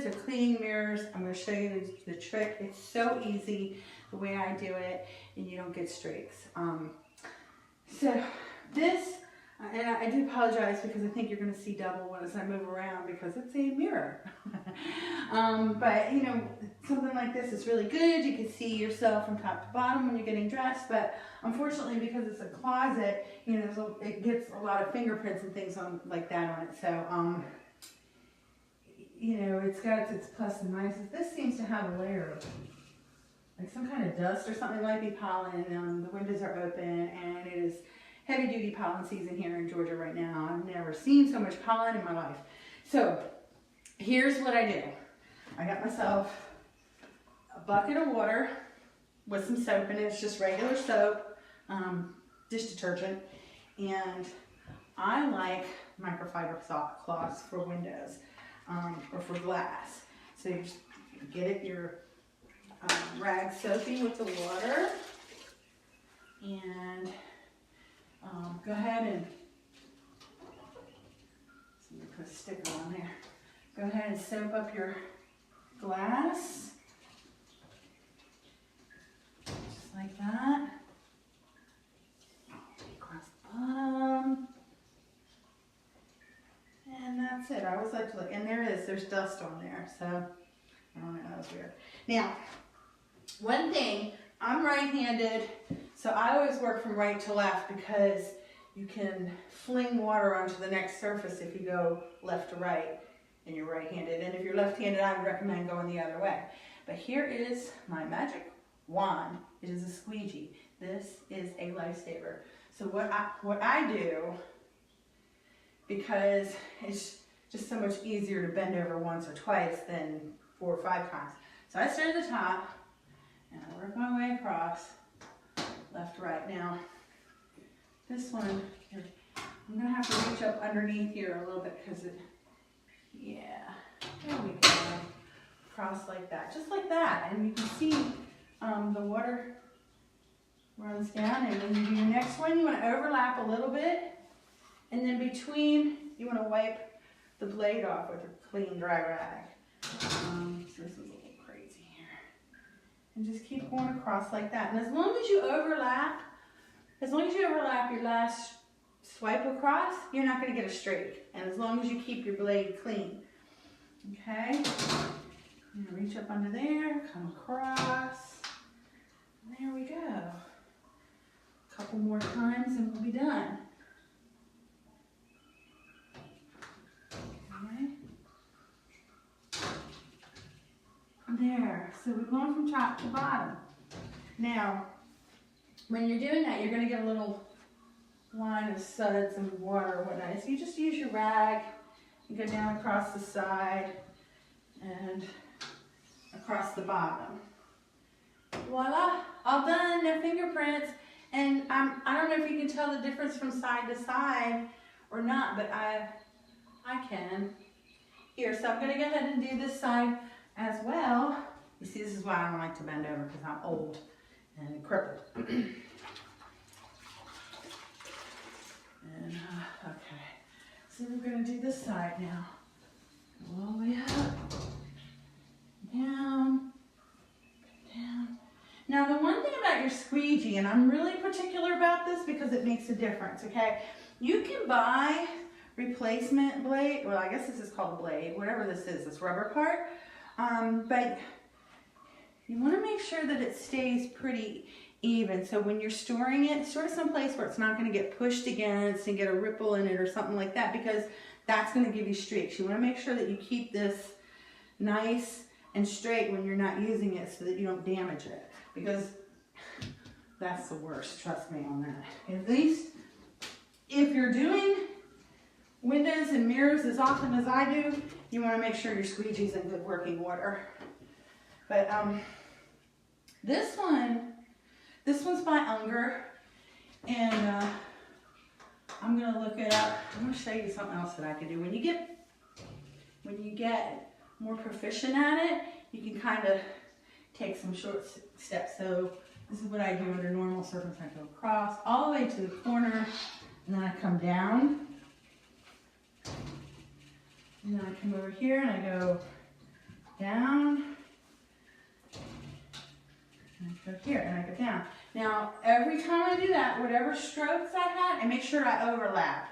or cleaning mirrors, I'm going to show you the trick. It's so easy the way I do it, and you don't get streaks. So this, and I do apologize because I think you're going to see double as I move around because it's a mirror. But you know, something like this is really good. You can see yourself from top to bottom when you're getting dressed, but unfortunately because it's a closet, you know, it gets a lot of fingerprints and things on like that on it. So you know, it's got its plus and minuses. This seems to have a layer of like some kind of dust or something. It might be pollen. The windows are open and it is heavy duty pollen season here in Georgia right now. I've never seen so much pollen in my life. So here's what I do. I got myself a bucket of water with some soap in it. It's just regular soap, dish detergent, and I like microfiber cloths for windows or for glass. So you just get it your rag soapy with the water, and go ahead and put a sticker on there. Go ahead and soap up your glass, just like that. Across the bottom. And that's it. I always like to look, and there's dust on there, so I don't know, that was weird. Now, one thing, I'm right-handed, so I always work from right to left because you can fling water onto the next surface if you go left to right and you're right-handed. And if you're left-handed, I would recommend going the other way. But here is my magic wand. It is a squeegee. This is a lifesaver. So what I do, because it's just so much easier to bend over once or twice than 4 or 5 times. So I start at the top and I work my way across, left, right. Now, this one, I'm gonna have to reach up underneath here a little bit because yeah, there we go. Cross like that, just like that. And you can see the water runs down, and when you do your next one, you wanna overlap a little bit. And then between, you want to wipe the blade off with a clean, dry rag. So this is a little crazy here. And just keep going across like that. And as long as you overlap your last swipe across, you're not going to get a streak. And as long as you keep your blade clean. Okay? I'm going to reach up under there, come across. And there we go. A couple more times and we'll be done. There, so we're going from top to bottom. Now, when you're doing that, you're going to get a little line of suds and water or whatnot. So you just use your rag and go down across the side and across the bottom. Voila, all done, no fingerprints. And I don't know if you can tell the difference from side to side or not, but I can. Here, so I'm going to go ahead and do this side as well. You see, this is why I don't like to bend over, because I'm old and crippled. And okay, so we're going to do this side now. All the way up, down, down. Now the one thing about your squeegee, and I'm really particular about this because it makes a difference, okay? You can buy replacement blade, well I guess this is called a blade, whatever this is, this rubber part. But you want to make sure that it stays pretty even. So when you're storing it, store it someplace where it's not going to get pushed against and get a ripple in it or something like that, because that's going to give you streaks. You want to make sure that you keep this nice and straight when you're not using it so that you don't damage it, because that's the worst, trust me on that. At least if you're doing windows and mirrors as often as I do, you want to make sure your squeegee's in good working order. But this one's by Unger, and I'm gonna look it up. I'm gonna show you something else that I can do. When you get more proficient at it, you can kind of take some short steps. So this is what I do under normal circumstances. I go across all the way to the corner, and then I come down. And then I come over here and I go down, and I go here, and I go down. Now, every time I do that, whatever strokes I had, I make sure I overlap.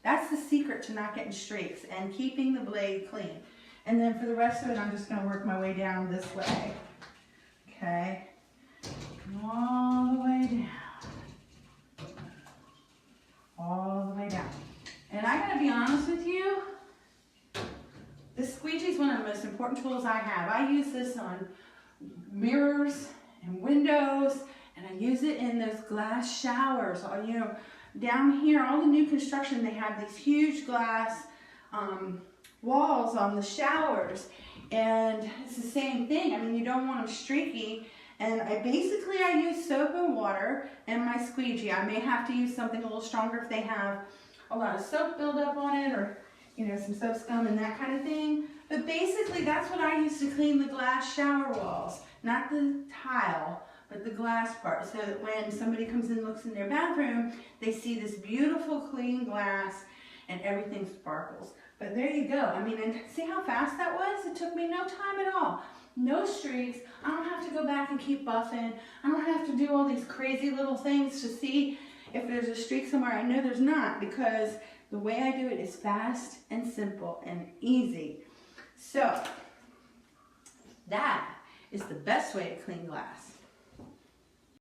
That's the secret to not getting streaks and keeping the blade clean. And then for the rest of it, I'm just gonna work my way down this way. Okay, all the way down. All the way down. And I gotta be honest with you, this squeegee is one of the most important tools I have. I use this on mirrors and windows, and I use it in those glass showers. You know, down here, all the new construction, they have these huge glass walls on the showers, and it's the same thing. I mean, you don't want them streaky, and I use soap and water and my squeegee. I may have to use something a little stronger if they have a lot of soap buildup on it, or you know, some soap scum and that kind of thing. But basically, that's what I use to clean the glass shower walls, not the tile, but the glass part, so that when somebody comes in and looks in their bathroom, they see this beautiful clean glass and everything sparkles. But there you go. I mean, and see how fast that was? It took me no time at all. No streaks. I don't have to go back and keep buffing. I don't have to do all these crazy little things to see if there's a streak somewhere. I know there's not, because the way I do it is fast and simple and easy. So that is the best way to clean glass.